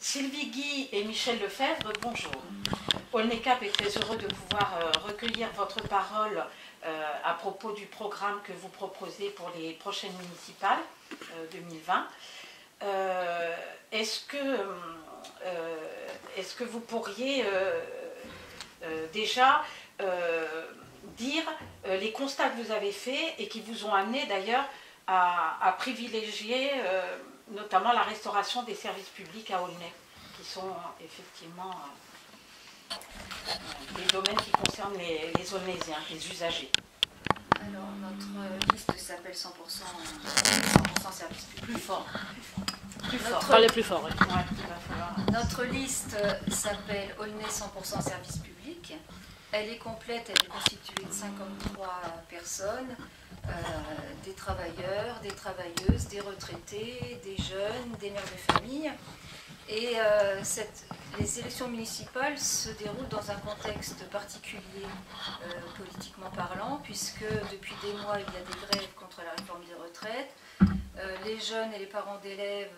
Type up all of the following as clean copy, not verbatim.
Sylvie Guy et Michel Lefebvre, bonjour. Aulnay-Cap est très heureux de pouvoir recueillir votre parole à propos du programme que vous proposez pour les prochaines municipales 2020. Est-ce que vous pourriez déjà dire les constats que vous avez faits et qui vous ont amené d'ailleurs à privilégier notamment la restauration des services publics à Aulnay, qui sont effectivement des domaines qui concernent les Aulnaysiens, les usagers. Alors, notre liste s'appelle 100% service public. Plus fort. Parlez plus fort. Oui. Ouais, notre liste s'appelle Aulnay 100% service public. Elle est complète, elle est constituée de 53 personnes, des travailleurs, des travailleuses, des retraités, des jeunes, des mères de famille. Et les élections municipales se déroulent dans un contexte particulier politiquement parlant, puisque depuis des mois il y a des grèves contre la réforme des retraites. Les jeunes et les parents d'élèves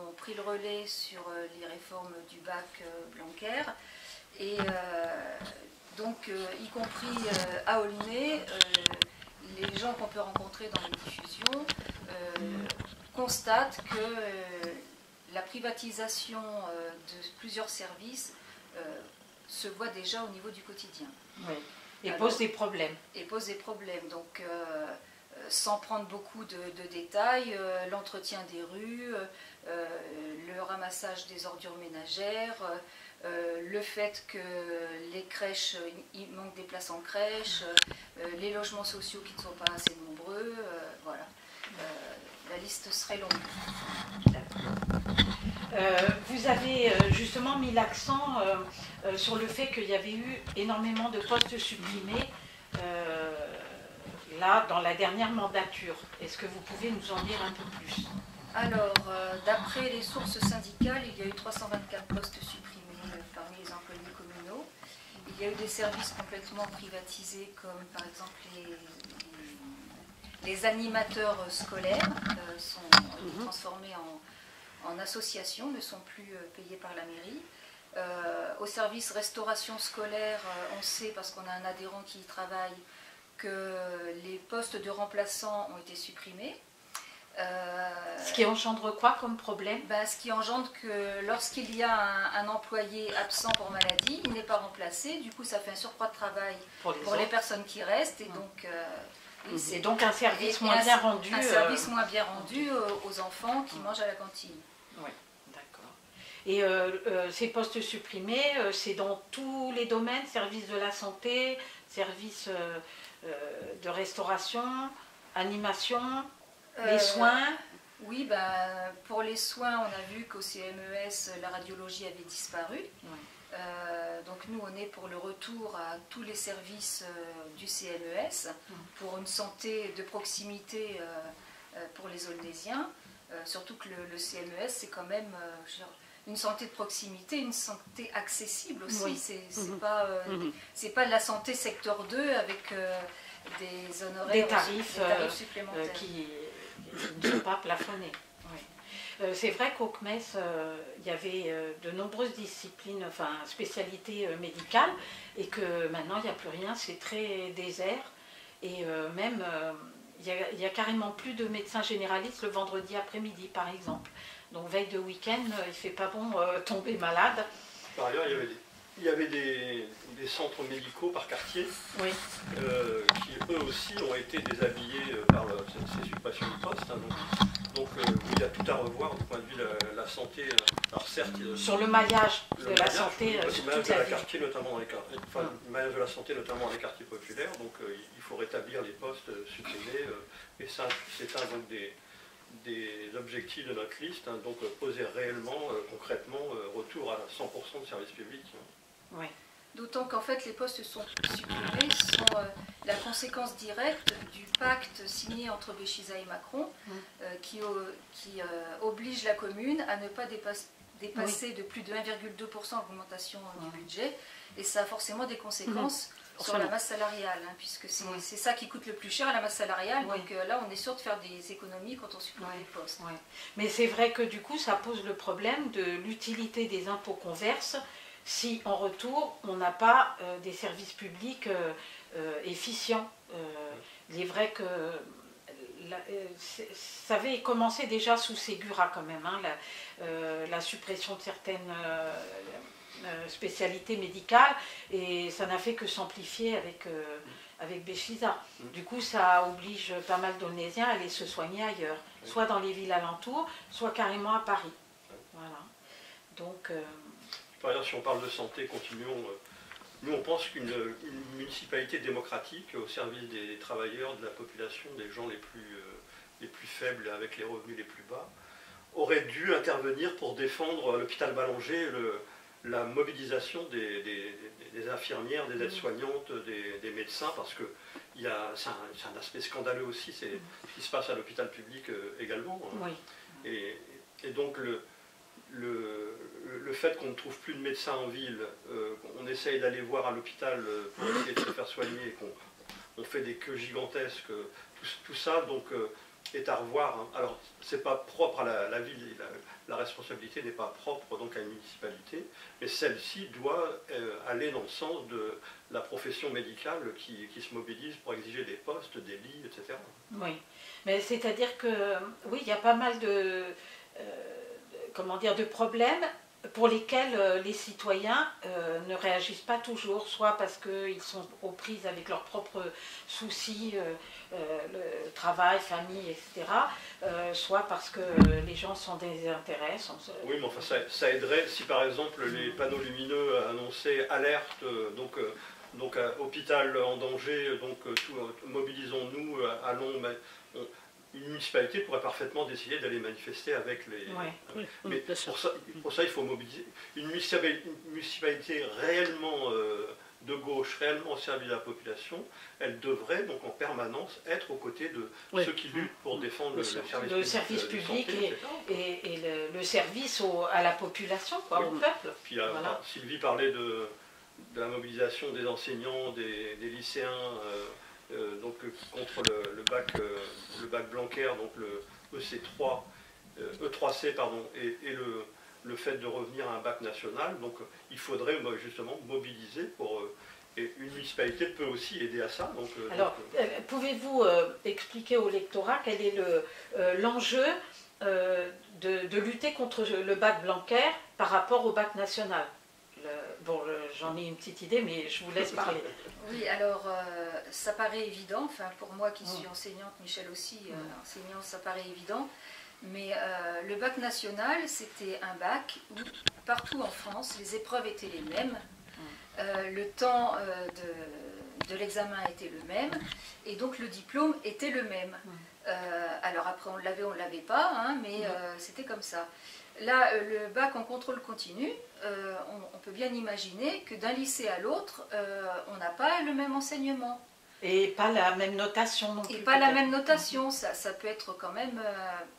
ont pris le relais sur les réformes du bac Blanquer. Et donc, y compris à Aulnay, les gens qu'on peut rencontrer dans les diffusions constatent que la privatisation de plusieurs services se voit déjà au niveau du quotidien. Oui. Et pose des problèmes. Et pose des problèmes. Donc, sans prendre beaucoup de détails, l'entretien des rues, le ramassage des ordures ménagères, le fait que les crèches, il manque des places en crèche, les logements sociaux qui ne sont pas assez nombreux, voilà. La liste serait longue. Vous avez justement mis l'accent sur le fait qu'il y avait eu énormément de postes supprimés là dans la dernière mandature. Est-ce que vous pouvez nous en dire un peu plus? Alors, d'après les sources syndicales, il y a eu 324 postes supprimés parmi les employés communaux. Il y a eu des services complètement privatisés, comme par exemple les animateurs scolaires sont transformés en associations, ne sont plus payés par la mairie. Au service restauration scolaire, on sait, parce qu'on a un adhérent qui y travaille, que les postes de remplaçants ont été supprimés. Ce qui engendre quoi comme problème? Ce qui engendre que lorsqu'il y a un employé absent pour maladie, il n'est pas remplacé, du coup ça fait un surcroît de travail pour les personnes qui restent, et donc... c'est donc un service moins bien rendu. Un service moins bien rendu aux enfants qui mangent à la cantine. Oui, d'accord. Et ces postes supprimés, c'est dans tous les domaines, services de la santé, services de restauration, animation, les soins? Oui, pour les soins, on a vu qu'au CMES, la radiologie avait disparu. Oui. Donc nous, on est pour le retour à tous les services du CMES, pour une santé de proximité pour les Aulnaysiens. Surtout que le CMES, c'est quand même une santé de proximité, une santé accessible aussi. Oui. C'est pas de la santé secteur 2 avec des honoraires, des tarifs supplémentaires. Qui ne sont pas plafonnés. Oui. C'est vrai qu'au CMES, il y avait de nombreuses disciplines, enfin spécialités médicales, et que maintenant il n'y a plus rien, c'est très désert. Et même, il y a carrément plus de médecins généralistes le vendredi après-midi, par exemple. Donc veille de week-end, il ne fait pas bon tomber malade. Par ailleurs, il y avait des centres médicaux par quartier, oui. Qui eux aussi ont été déshabillés par ces suppressions de postes. Donc il y a tout à revoir du point de vue de la santé. Alors certes, sur le maillage de la santé, le maillage de la quartier, notamment dans les quartiers, le maillage de la santé, notamment dans les quartiers populaires. Donc il faut rétablir les postes supprimés. Et ça, c'est un donc des objectifs de notre liste. Donc poser réellement, concrètement, retour à 100% de service public. Oui. D'autant qu'en fait les postes sont supprimés sont la conséquence directe du pacte signé entre Béchiza et Macron qui oblige la commune à ne pas dépasser de plus de 1,2% l'augmentation du budget, et ça a forcément des conséquences sur la masse salariale, hein, puisque c'est ça qui coûte le plus cher, la masse salariale. Oui. Donc là, on est sûr de faire des économies quand on supprime les postes. Oui. Mais c'est vrai que du coup, ça pose le problème de l'utilité des impôts qu'on verse si en retour, on n'a pas des services publics efficients. Il est vrai que ça avait commencé déjà sous Ségura quand même, hein, la suppression de certaines spécialités médicales, et ça n'a fait que s'amplifier avec Béchiza. Du coup, ça oblige pas mal d'Aulnésiens à aller se soigner ailleurs, soit dans les villes alentours, soit carrément à Paris. Voilà. Donc, par exemple, si on parle de santé, continuons. Nous, on pense qu'une municipalité démocratique au service des travailleurs, de la population, des gens les plus faibles avec les revenus les plus bas, aurait dû intervenir pour défendre à l'hôpital Ballanger la mobilisation des infirmières, des aides-soignantes, des médecins, parce que c'est un aspect scandaleux aussi, c'est ce qui se passe à l'hôpital public également. Hein. Oui. Et donc le fait qu'on ne trouve plus de médecins en ville, qu'on essaye d'aller voir à l'hôpital pour essayer de se faire soigner, qu'on fait des queues gigantesques, tout ça donc, est à revoir. Hein. Alors, c'est pas propre à la ville, la responsabilité n'est pas propre donc à une municipalité, mais celle-ci doit aller dans le sens de la profession médicale qui se mobilise pour exiger des postes, des lits, etc. Oui, mais c'est-à-dire que, oui, il y a pas mal de problèmes pour lesquels les citoyens ne réagissent pas toujours, soit parce qu'ils sont aux prises avec leurs propres soucis, le travail, famille, etc., soit parce que les gens s'en désintéressent. Oui, mais enfin, ça aiderait si par exemple les panneaux lumineux annonçaient alerte, donc hôpital en danger, donc mobilisons-nous, allons. Une municipalité pourrait parfaitement décider d'aller manifester avec les... Ouais. Mais pour ça, il faut mobiliser. Une municipalité réellement de gauche, réellement au service de la population, elle devrait donc en permanence être aux côtés de ceux qui luttent pour défendre le service public et le service à la population, quoi, au peuple. Puis voilà. Sylvie parlait de la mobilisation des enseignants, des lycéens... donc contre le bac Blanquer, donc le E3C pardon, et le fait de revenir à un bac national. Donc il faudrait justement mobiliser pour et une municipalité peut aussi aider à ça. Donc, alors, pouvez-vous expliquer au lectorat quel est l'enjeu de lutter contre le bac Blanquer par rapport au bac national? Bon, j'en ai une petite idée, mais je vous laisse parler. Oui, alors, ça paraît évident, enfin, pour moi qui suis enseignante, Michel aussi, enseignant, ça paraît évident, mais le bac national, c'était un bac où, partout en France, les épreuves étaient les mêmes, le temps de l'examen était le même, et donc le diplôme était le même. Alors après, on ne l'avait pas, hein, mais c'était comme ça. Là, le bac en contrôle continu, on peut bien imaginer que d'un lycée à l'autre, on n'a pas le même enseignement. Et pas la même notation non plus. Et pas la même notation, ça peut être quand même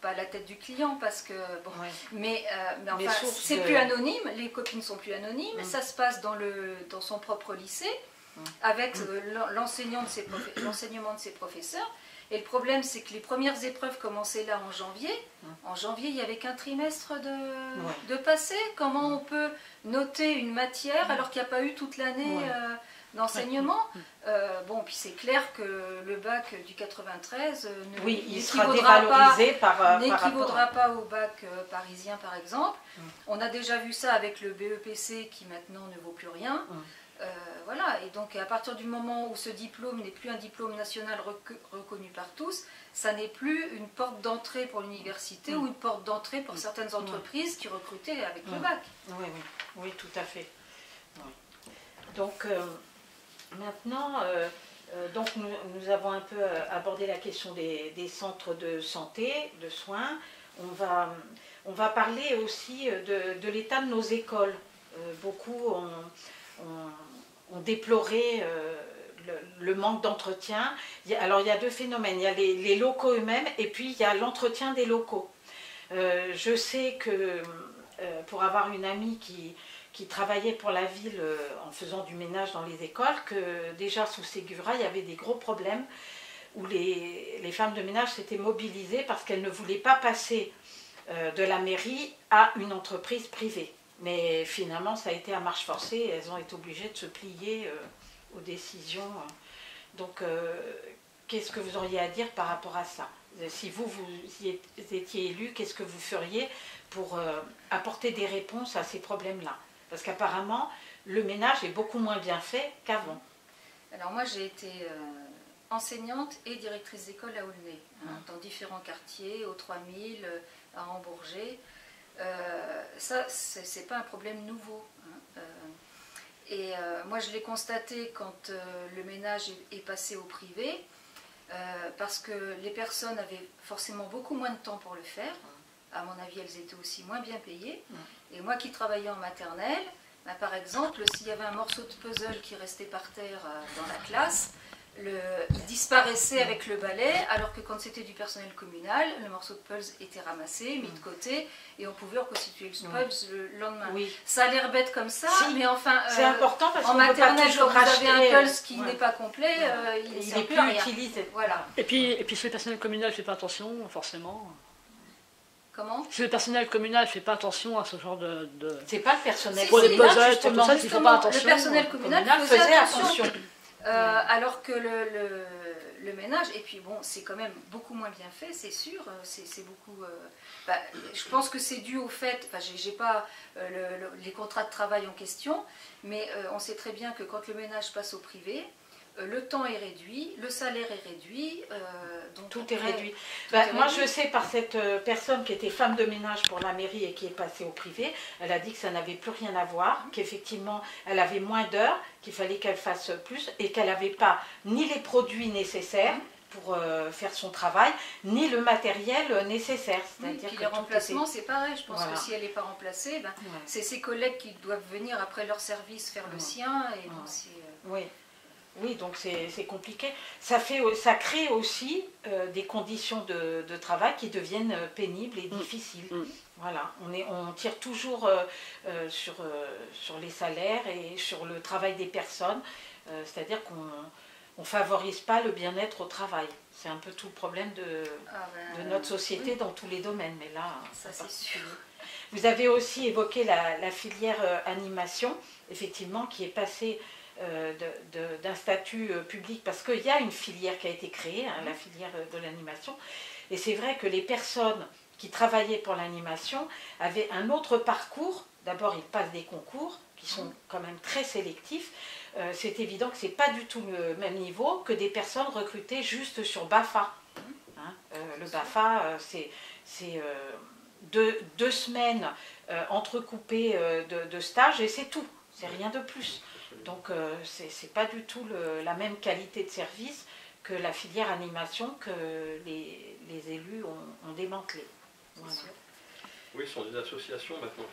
pas la tête du client, parce que, bon, mais enfin, c'est plus anonyme, les copines sont plus anonymes, ça se passe dans son propre lycée, avec l'enseignement de ses professeurs. Et le problème, c'est que les premières épreuves commençaient là en janvier. En janvier, il n'y avait qu'un trimestre de passé. Comment on peut noter une matière alors qu'il n'y a pas eu toute l'année d'enseignement? Bon, puis c'est clair que le bac du 93 n'équivaudra pas au bac parisien, par exemple. On a déjà vu ça avec le BEPC qui maintenant ne vaut plus rien. Voilà, et donc à partir du moment où ce diplôme n'est plus un diplôme national reconnu par tous, ça n'est plus une porte d'entrée pour l'université ou une porte d'entrée pour certaines entreprises qui recrutaient avec le bac. Oui, tout à fait. Donc maintenant, donc nous avons un peu abordé la question des centres de santé, de soins. On va parler aussi de l'état de nos écoles. Beaucoup ont déploré le manque d'entretien. Alors il y a deux phénomènes, il y a les locaux eux-mêmes et puis il y a l'entretien des locaux. Je sais que pour avoir une amie qui travaillaient pour la ville en faisant du ménage dans les écoles que déjà sous Séguéra, il y avait des gros problèmes où les femmes de ménage s'étaient mobilisées parce qu'elles ne voulaient pas passer de la mairie à une entreprise privée. Mais finalement, ça a été à marche forcée et elles ont été obligées de se plier aux décisions. Donc, qu'est-ce que vous auriez à dire par rapport à ça? Si vous étiez élu, qu'est-ce que vous feriez pour apporter des réponses à ces problèmes-là? Parce qu'apparemment, le ménage est beaucoup moins bien fait qu'avant. Alors moi, j'ai été enseignante et directrice d'école à Aulnay, dans différents quartiers, au 3000, à Hambourgé. Ça, c'est pas un problème nouveau. Moi, je l'ai constaté quand le ménage est passé au privé, parce que les personnes avaient forcément beaucoup moins de temps pour le faire. À mon avis, elles étaient aussi moins bien payées. Et moi qui travaillais en maternelle, par exemple, s'il y avait un morceau de puzzle qui restait par terre dans la classe, il disparaissait avec le balai, alors que quand c'était du personnel communal, le morceau de puzzle était ramassé, mis de côté, et on pouvait reconstituer le puzzle le lendemain. Oui. Ça a l'air bête comme ça, mais enfin, c'est important parce en maternelle, quand vous avez un puzzle qui n'est pas complet, il n'est plus utilisé. Voilà. Et puis si le personnel communal ne fait pas attention, forcément... Comment? Si le personnel communal ne fait pas attention à ce genre de... C'est pas le personnel pour communal, les puzzles, pour tout ça, il ne faut pas attention. Le personnel communal faisait attention. Alors que le ménage, et puis bon, c'est quand même beaucoup moins bien fait, c'est sûr, c'est beaucoup... je pense que c'est dû au fait, j'ai pas les contrats de travail en question, mais on sait très bien que quand le ménage passe au privé, le temps est réduit, le salaire est réduit. Donc tout est réduit. Moi, je sais par cette personne qui était femme de ménage pour la mairie et qui est passée au privé, elle a dit que ça n'avait plus rien à voir, qu'effectivement, elle avait moins d'heures, qu'il fallait qu'elle fasse plus et qu'elle n'avait pas ni les produits nécessaires pour faire son travail, ni le matériel nécessaire. Oui, puis les remplacements, c'est pareil. Je pense que si elle n'est pas remplacée, c'est ses collègues qui doivent venir après leur service faire le sien. Et donc Oui, donc c'est compliqué. Ça crée aussi des conditions de travail qui deviennent pénibles et difficiles. Voilà, on tire toujours sur les salaires et sur le travail des personnes. C'est-à-dire qu'on ne favorise pas le bien-être au travail. C'est un peu tout le problème de notre société dans tous les domaines. Mais là, ça c'est sûr. Vous avez aussi évoqué la filière animation, effectivement, qui est passée... d'un statut public, parce qu'il y a une filière qui a été créée, la filière de l'animation, et c'est vrai que les personnes qui travaillaient pour l'animation avaient un autre parcours. D'abord, ils passent des concours qui sont quand même très sélectifs. C'est évident que ce n'est pas du tout le même niveau que des personnes recrutées juste sur BAFA. Le BAFA, c'est 2 semaines entrecoupées de stages et c'est tout, c'est rien de plus. Donc c'est pas du tout la même qualité de service que la filière animation que les élus ont démantelé. Voilà. Oui, ce sont des associations maintenant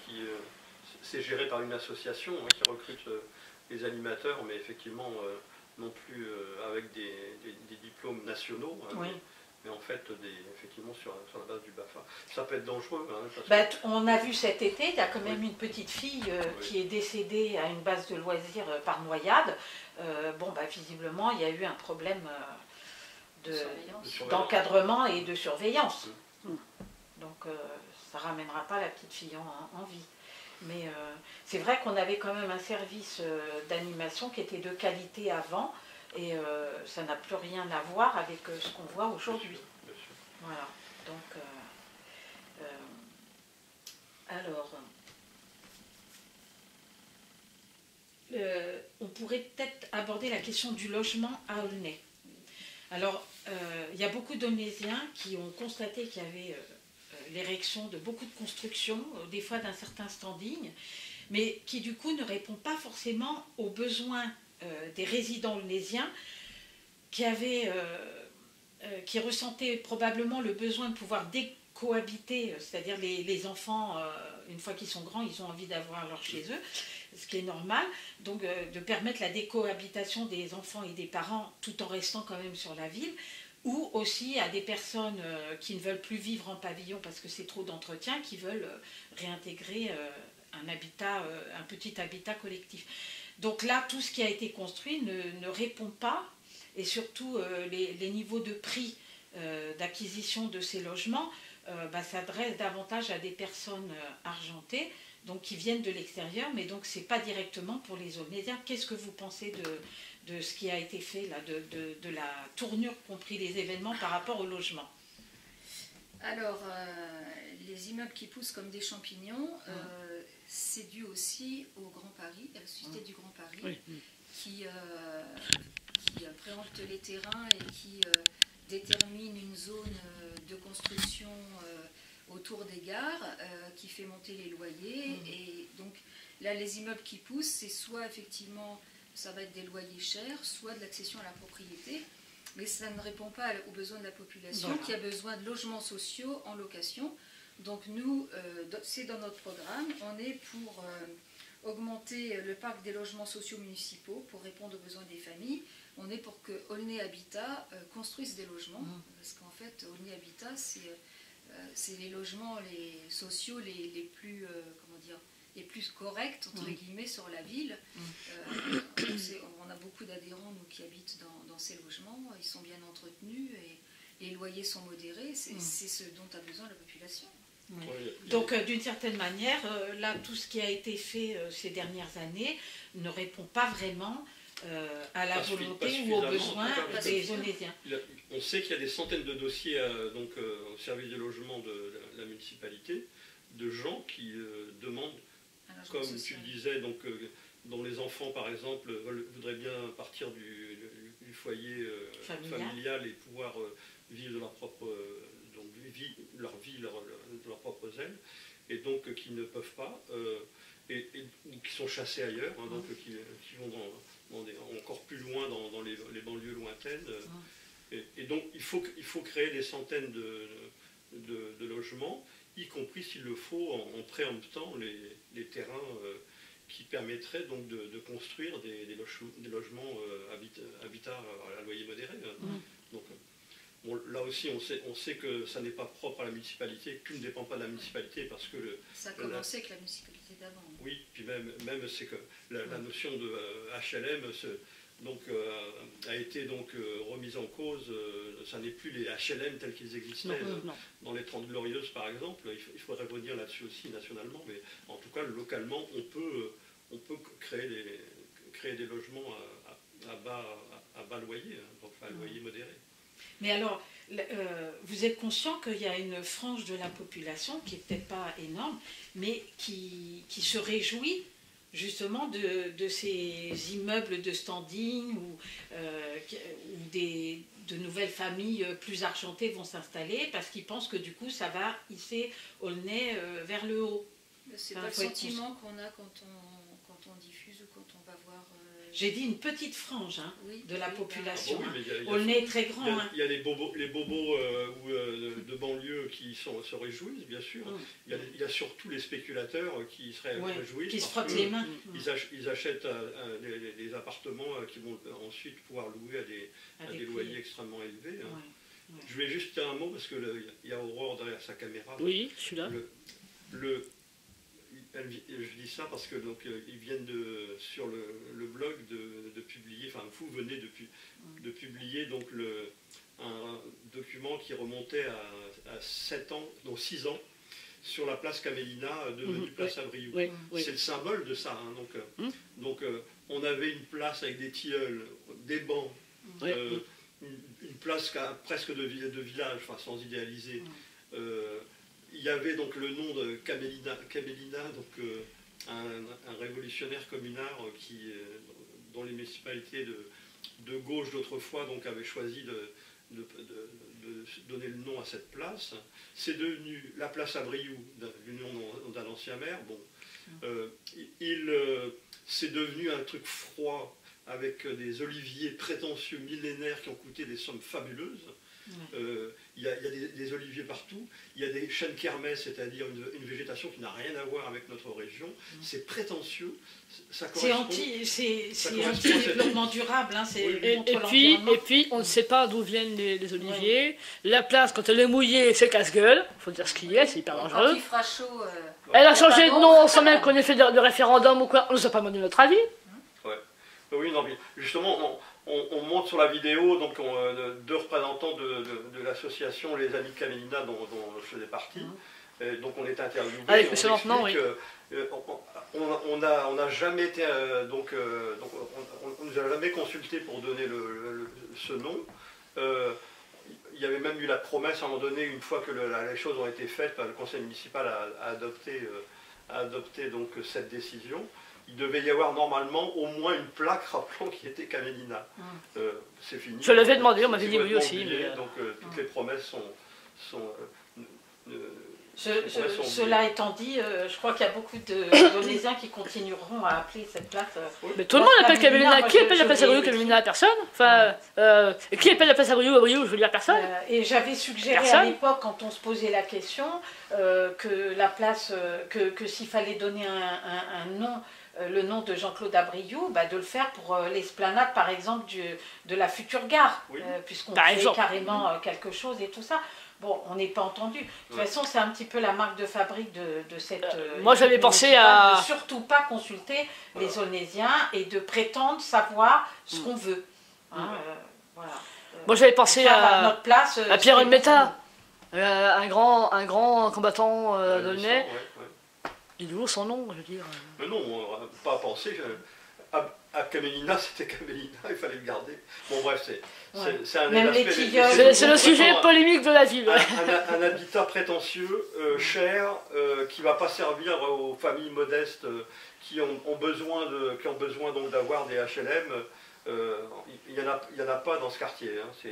c'est géré par une association qui recrute les animateurs, mais effectivement non plus avec des diplômes nationaux. Mais en fait, effectivement, sur la base du BAFA. Ça peut être dangereux. On a vu cet été, il y a quand même une petite fille qui est décédée à une base de loisirs par noyade. Visiblement, il y a eu un problème d'encadrement et de surveillance. Donc, ça ne ramènera pas la petite fille en vie. Mais c'est vrai qu'on avait quand même un service d'animation qui était de qualité avant. Et ça n'a plus rien à voir avec ce qu'on voit aujourd'hui. Voilà. Donc, on pourrait peut-être aborder la question du logement à Aulnay. Alors, il y a beaucoup d'Aulnaysiens qui ont constaté qu'il y avait l'érection de beaucoup de constructions, des fois d'un certain standing, mais qui du coup ne répond pas forcément aux besoins des résidents aulnaysiens qui ressentaient probablement le besoin de pouvoir cohabiter, c'est-à-dire les enfants, une fois qu'ils sont grands, ils ont envie d'avoir leur chez eux, ce qui est normal, donc de permettre la décohabitation des enfants et des parents tout en restant quand même sur la ville, ou aussi à des personnes qui ne veulent plus vivre en pavillon parce que c'est trop d'entretien, qui veulent réintégrer un habitat, un petit habitat collectif. Donc là, tout ce qui a été construit ne répond pas, et surtout les niveaux de prix d'acquisition de ces logements s'adressent davantage à des personnes argentées, donc qui viennent de l'extérieur, mais donc c'est pas directement pour les Aulnaisiens. Qu'est-ce que vous pensez de ce qui a été fait là, de la tournure qu'ont pris les événements par rapport au logement? Alors, les immeubles qui poussent comme des champignons, c'est dû aussi au Grand Paris, à la Société du Grand Paris, qui préempte les terrains et qui détermine une zone de construction autour des gares, qui fait monter les loyers. Et donc là, les immeubles qui poussent, c'est soit effectivement, ça va être des loyers chers, soit de l'accession à la propriété. Mais ça ne répond pas aux besoins de la population qui a besoin de logements sociaux en location. Donc nous, c'est dans notre programme, on est pour augmenter le parc des logements sociaux municipaux pour répondre aux besoins des familles. On est pour que Aulnay Habitat construise des logements, parce qu'en fait, Aulnay Habitat, c'est les logements sociaux les plus, comment dire, les plus corrects, entre guillemets, sur la ville. On a beaucoup d'adhérents qui habitent dans ces logements, ils sont bien entretenus et les loyers sont modérés, c'est ce dont a besoin la population. Oui. Donc d'une certaine manière, là, tout ce qui a été fait ces dernières années ne répond pas vraiment à la volonté ou aux besoins des Aunaisiens. On sait qu'il y a des centaines de dossiers au service du logement de la municipalité, de gens qui demandent, comme tu le disais, dont les enfants, par exemple, voudraient bien partir du foyer familial et pouvoir vivre de leur propre leurs propres ailes, et donc qui ne peuvent pas, et qui sont chassés ailleurs, donc qui vont encore plus loin dans les banlieues lointaines. Et donc il faut créer des centaines de logements, y compris s'il le faut en préemptant les terrains qui permettraient donc de construire des logements habitat à loyer modéré. Donc, bon, là aussi, on sait que ça n'est pas propre à la municipalité, que tout ne dépend pas de la municipalité parce que... ça a commencé avec la municipalité d'avant. Oui, puis même c'est que la notion de HLM a été remise en cause. Ça n'est plus les HLM tels qu'ils existaient dans les 30 Glorieuses, par exemple. Il faudrait revenir là-dessus aussi nationalement, mais en tout cas, localement, on peut créer des logements à bas loyer, donc à loyer modéré. Mais alors, vous êtes conscient qu'il y a une frange de la population, qui n'est peut-être pas énorme, mais qui se réjouit justement de ces immeubles de standing où de nouvelles familles plus argentées vont s'installer parce qu'ils pensent que du coup ça va hisser Aulnay vers le haut. C'est pas le sentiment qu'on a quand on diffuse ou quand on va voir... J'ai dit une petite frange de la population. Oui, Aulnay est très grand. Il y a les bobos de banlieue qui se réjouissent, bien sûr. Il y a surtout les spéculateurs qui se réjouissent. Qui se frottent les mains. Ils achètent des appartements qui vont ensuite pouvoir louer à des loyers extrêmement élevés. Je voulais juste dire un mot, parce qu'il y a Aurore derrière sa caméra. Oui, je suis là. Je dis ça parce que ils viennent sur le blog de publier, enfin vous venez de publier un document qui remontait à 7 ans, non 6 ans, sur la place Camélina devenue place Abriou. C'est le symbole de ça. Donc on avait une place avec des tilleuls, des bancs, une place presque de village, enfin sans idéaliser. Il y avait donc le nom de Camélina, donc un révolutionnaire communard dont les municipalités de gauche d'autrefois avaient choisi de donner le nom à cette place. C'est devenu la place Abriou, du nom d'un ancien maire. C'est devenu un truc froid avec des oliviers prétentieux millénaires qui ont coûté des sommes fabuleuses. Il y a des oliviers partout, il y a des chênes kermès, c'est-à-dire une végétation qui n'a rien à voir avec notre région. C'est prétentieux, ça correspond... C'est anti-développement durable, hein, c'est et puis, on ne sait pas d'où viennent les oliviers. La place, quand elle est mouillée, c'est casse-gueule. Il faut dire ce qu'il y a, c'est hyper dangereux. Quand il fera chaud... Elle a changé de nom sans même qu'on ait fait de référendum ou quoi. On ne nous a pas demandé notre avis. Ouais. Oui, non, mais justement, on montre sur la vidéo donc, deux représentants de l'association Les Amis de Caménina dont je faisais partie. Donc on est interviewé. Avec M. Lentenant, oui. On n'a jamais été... on nous a jamais consulté pour donner ce nom. Il y avait même eu la promesse à un moment donné, une fois que les choses ont été faites, le conseil municipal a adopté donc, cette décision. Il devait y avoir normalement au moins une plaque rappelant qui était Caménina. C'est fini. Je l'avais demandé, on m'avait dit oui aussi. Donc toutes les promesses sont cela étant dit, je crois qu'il y a beaucoup de Donésiens qui continueront à appeler cette place. Mais tout le monde appelle Caménina. Qui appelle la place à Brioude Caménina? Personne. Enfin, qui appelle la place à Brioude je veux dire personne. Et j'avais suggéré à l'époque, quand on se posait la question, que la place, que s'il fallait donner un nom, le nom de Jean-Claude Abriou, de le faire pour l'esplanade, par exemple, de la future gare, puisqu'on fait carrément quelque chose et tout ça. Bon, on n'est pas entendu. De toute façon, c'est un petit peu la marque de fabrique de cette... moi, j'avais pensé à... De surtout pas consulter les Onésiens et de prétendre savoir ce qu'on veut. Hein, voilà. Moi, j'avais pensé notre place, à Pierre Metta, un grand combattant d'Aulnay. Il est où son nom, je veux dire? Mais non, on n'a pas pensé. À Caménina, c'était Caménina, il fallait le garder. Bon, bref, c'est un aspect. C'est le sujet polémique de la ville. Un habitat prétentieux, cher, qui ne va pas servir aux familles modestes qui ont besoin donc d'avoir des HLM. Il n'y en a pas dans ce quartier. Hein,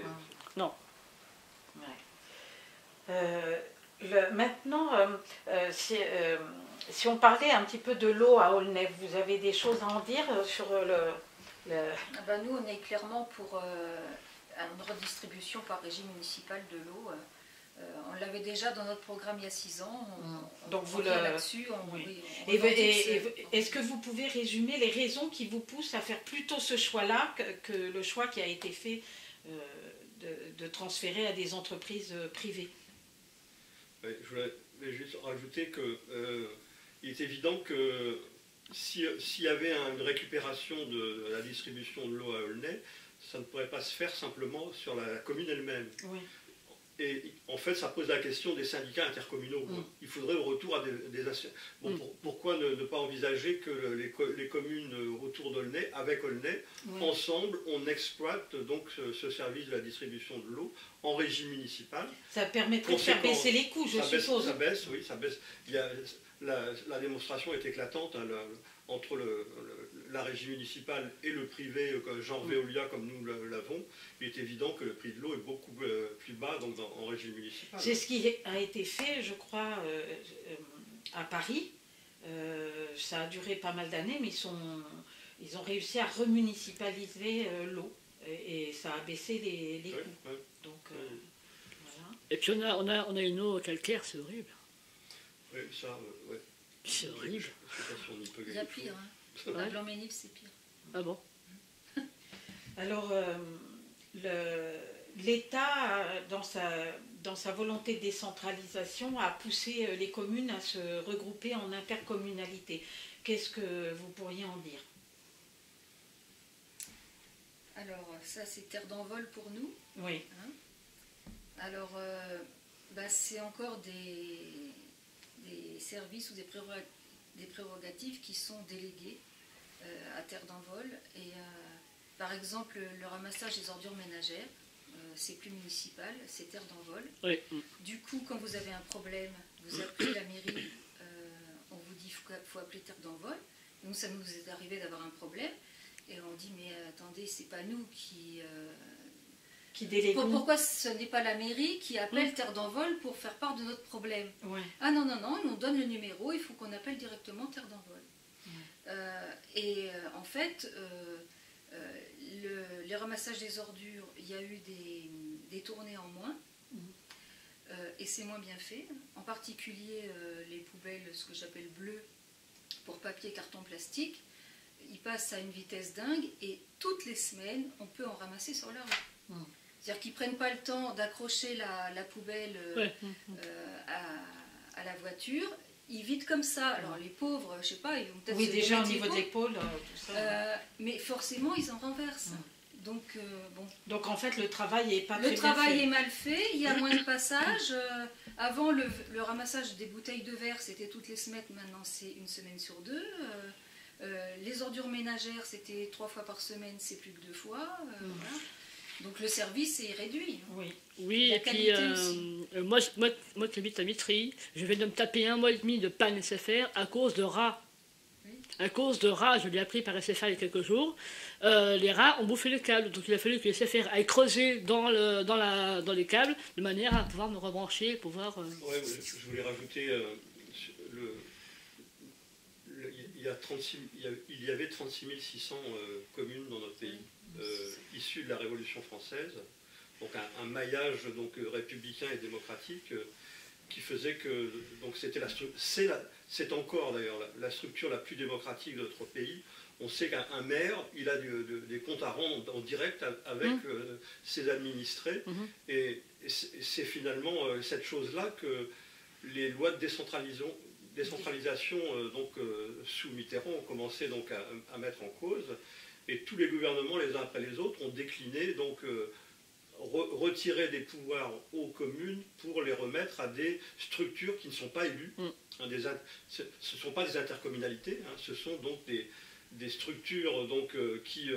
non. Maintenant, si on parlait un petit peu de l'eau à Aulnay, vous avez des choses à en dire sur nous, on est clairement pour une redistribution par régime municipal de l'eau. On l'avait déjà dans notre programme il y a 6 ans. Donc vous là-dessus. Est-ce que vous pouvez résumer les raisons qui vous poussent à faire plutôt ce choix-là que le choix qui a été fait de transférer à des entreprises privées? Je voulais juste rajouter qu'il est évident que s'il y avait une récupération de la distribution de l'eau à Aulnay, ça ne pourrait pas se faire simplement sur la commune elle-même. Oui. Et en fait, ça pose la question des syndicats intercommunaux. Il faudrait au retour à des pourquoi ne pas envisager que les communes autour d'Aulnay, avec Aulnay, ensemble, on exploite donc ce service de la distribution de l'eau en régie municipale. Ça permettrait de faire baisser les coûts, je suppose. Ça baisse, oui, ça baisse. La démonstration est éclatante entre la régie municipale et le privé, genre Veolia comme nous l'avons. Il est évident que le prix de l'eau est beaucoup plus bas donc en régie municipale. C'est ce qui a été fait, je crois, à Paris. Ça a duré pas mal d'années, mais ils ont réussi à remunicipaliser l'eau et ça a baissé les coûts. Ouais. Donc, voilà. Et puis on a une eau calcaire, c'est horrible. Oui, ça, ouais. C'est horrible. Je sais pas si on y peut il y a pire. La Blanc-Ménil, c'est pire. Ah bon? Alors, l'État, dans sa volonté de décentralisation, a poussé les communes à se regrouper en intercommunalité. Qu'est-ce que vous pourriez en dire? Alors, ça, c'est terre d'envol pour nous. Oui. Hein? Alors, c'est encore des services ou des prérogatives qui sont déléguées à terre d'envol. Et par exemple, le ramassage des ordures ménagères, c'est plus municipal, c'est terre d'envol. Oui. Du coup, quand vous avez un problème, vous appelez la mairie, on vous dit qu'il faut appeler terre d'envol. Nous, ça nous est arrivé d'avoir un problème. Et on dit, mais attendez, c'est pas nous qui déléguons. Pourquoi ce n'est pas la mairie qui appelle Terre d'Envol pour faire part de notre problème? Ah non, on nous donne le numéro, il faut qu'on appelle directement Terre d'Envol. En fait, les ramassages des ordures, il y a eu des tournées en moins. Et c'est moins bien fait. En particulier les poubelles, ce que j'appelle bleues, pour papier, carton, plastique, ils passent à une vitesse dingue et toutes les semaines, on peut en ramasser sur la rue. C'est-à-dire qu'ils ne prennent pas le temps d'accrocher la poubelle à la voiture. Ils vident comme ça. Alors les pauvres, je ne sais pas, ils vont peut-être Oui, se déjà au démettre niveau de l'épaule, tout ça. mais forcément, ils en renversent. Donc, bon. Donc en fait, le travail n'est pas Le très bien travail fait. est mal fait, il y a moins de passages. Avant, le ramassage des bouteilles de verre, c'était toutes les semaines, maintenant c'est une semaine sur 2. Les ordures ménagères, c'était 3 fois par semaine, c'est plus que 2 fois. Voilà. Donc le service est réduit. Oui. Oui, La et puis qualité aussi. moi qui habite à Mitry, je viens de me taper 1 mois et demi de panne SFR à cause de rats. À cause de rats, je l'ai appris par SFR il y a quelques jours, les rats ont bouffé le câble, donc il a fallu que SFR aille creuser dans les câbles de manière à pouvoir me rebrancher, pouvoir... Ouais, je voulais rajouter, il y avait 36 600 communes dans notre pays, issues de la Révolution française, donc un maillage donc, républicain et démocratique qui faisait que donc c'est encore d'ailleurs la structure la plus démocratique de notre pays. On sait qu'un maire, il a des comptes à rendre en direct avec ses administrés, et c'est finalement cette chose-là que les lois de décentralisation donc, sous Mitterrand ont commencé donc, à mettre en cause, et tous les gouvernements les uns après les autres ont décliné donc retirer des pouvoirs aux communes pour les remettre à des structures qui ne sont pas élues. Ce ne sont pas des intercommunalités, ce sont donc des structures donc, qui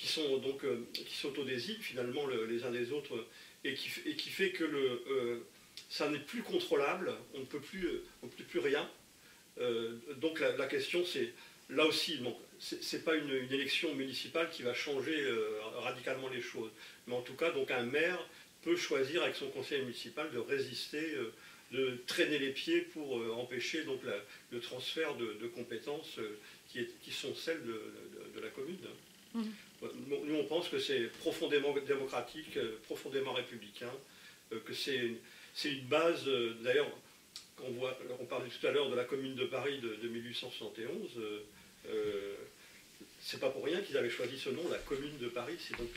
s'autodésignent finalement les uns des autres, et qui fait que ça n'est plus contrôlable, on ne peut plus rien. Donc la question c'est, là aussi, ce n'est pas une élection municipale qui va changer radicalement les choses. Mais en tout cas, donc un maire peut choisir avec son conseil municipal de résister, de traîner les pieds pour empêcher donc, le transfert de compétences qui sont celles de la commune. Nous, on pense que c'est profondément démocratique, profondément républicain, que c'est une base, d'ailleurs, on parlait tout à l'heure de la commune de Paris de 1871, c'est pas pour rien qu'ils avaient choisi ce nom, la commune de Paris, c'est donc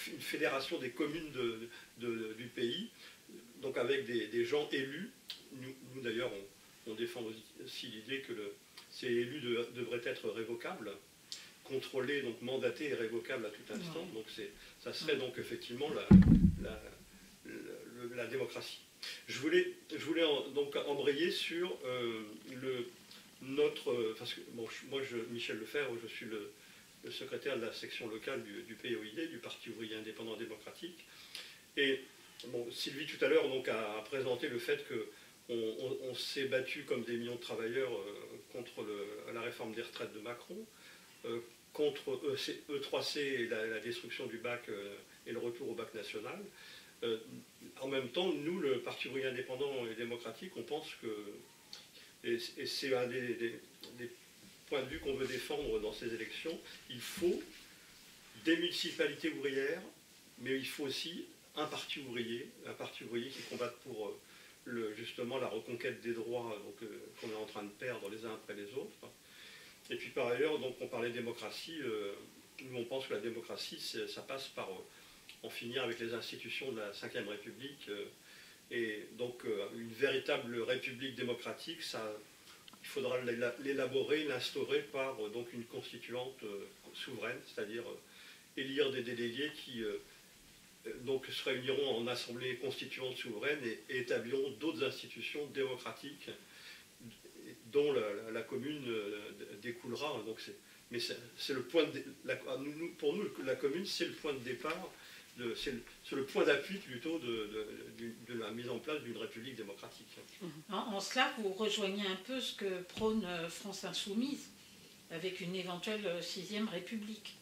une fédération des communes du pays, donc avec des gens élus. Nous d'ailleurs, on défend aussi l'idée que ces élus devraient être révocables, contrôlés, donc mandatés et révocables à tout instant, donc ça serait donc effectivement la démocratie. Je voulais donc embrayer sur parce que bon, moi, Michel Lefebvre, je suis le secrétaire de la section locale du POID, du Parti ouvrier indépendant démocratique. Et bon, Sylvie tout à l'heure donc a présenté le fait qu'on s'est battu comme des millions de travailleurs contre la réforme des retraites de Macron, contre E3C et la destruction du bac et le retour au bac national. En même temps, nous, le Parti ouvrier indépendant et démocratique, on pense que, et c'est un des points de vue qu'on veut défendre dans ces élections, il faut des municipalités ouvrières, mais il faut aussi un parti ouvrier qui combatte pour justement la reconquête des droits qu'on est en train de perdre les uns après les autres. Et puis par ailleurs, donc, on parlait de démocratie, nous on pense que la démocratie, ça passe par en finir avec les institutions de la Ve République, et donc une véritable république démocratique, il faudra l'élaborer, l'instaurer par donc une constituante souveraine, c'est-à-dire élire des délégués qui donc se réuniront en assemblée constituante souveraine et établiront d'autres institutions démocratiques dont la commune découlera. Donc mais c'est le point pour nous, la commune, c'est le point de départ, c'est le point d'appui plutôt de la mise en place d'une république démocratique. En cela, vous rejoignez un peu ce que prône France Insoumise, avec une éventuelle 6e République,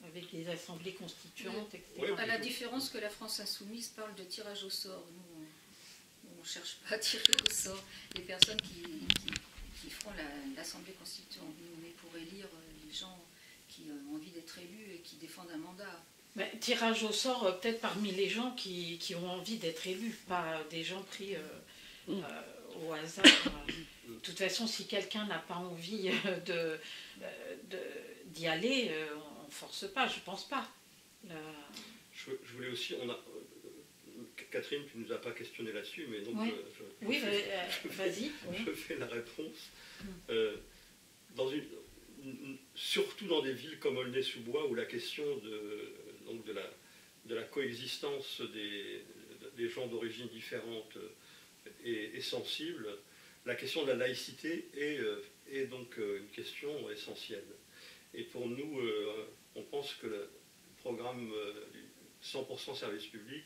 avec les assemblées constituantes, etc. Oui, à la différence que la France Insoumise parle de tirage au sort. Nous, on ne cherche pas à tirer au sort les personnes qui feront l'assemblée constituante. Nous, on est pour élire les gens qui ont envie d'être élus et qui défendent un mandat. Mais tirage au sort, peut-être parmi les gens qui ont envie d'être élus, pas des gens pris au hasard. De toute façon, si quelqu'un n'a pas envie d'y aller, on ne force pas, je ne pense pas. Je voulais aussi, Catherine, tu ne nous as pas questionné là-dessus, mais donc oui, vas-y. Je fais la réponse. Surtout dans des villes comme Aulnay-sous-Bois, où la question de la coexistence des gens d'origine différente est sensible, la question de la laïcité est donc une question essentielle. Et pour nous, on pense que le programme 100% service public,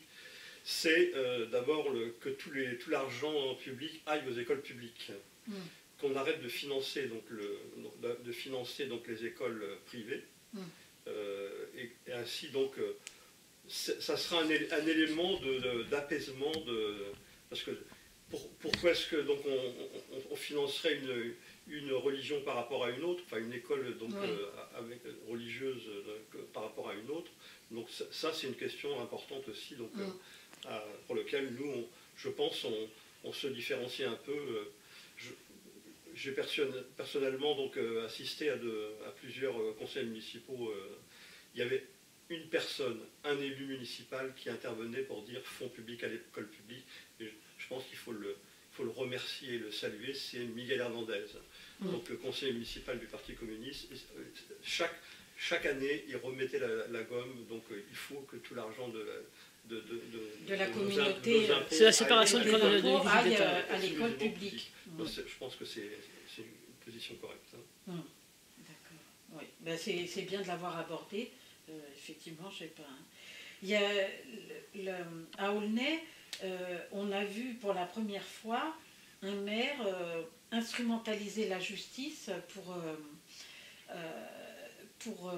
c'est d'abord que tout l'argent public aille aux écoles publiques. Qu'on arrête de financer les écoles privées. Et ainsi, donc, ça sera un élément d'apaisement. Parce que pourquoi est-ce que donc on financerait une religion par rapport à une autre, enfin une école donc, religieuse par rapport à une autre. Donc ça c'est une question importante aussi, donc, pour laquelle nous, je pense, on se différencie un peu. J'ai personnellement donc, assisté à plusieurs conseils municipaux. Il y avait une personne, un élu municipal qui intervenait pour dire fonds publics à l'école publique. Et je pense qu'il faut le remercier et le saluer, c'est Miguel Hernandez, donc le conseiller municipal du Parti communiste. Chaque année, il remettait la gomme, donc il faut que tout l'argent de la communauté, c'est la séparation de l'impôt aille à l'école publique. Je pense que c'est une position correcte. D'accord. Oui. Ben c'est bien de l'avoir abordé. Effectivement, je sais pas. Il y a à Aulnay, on a vu pour la première fois un maire instrumentaliser la justice pour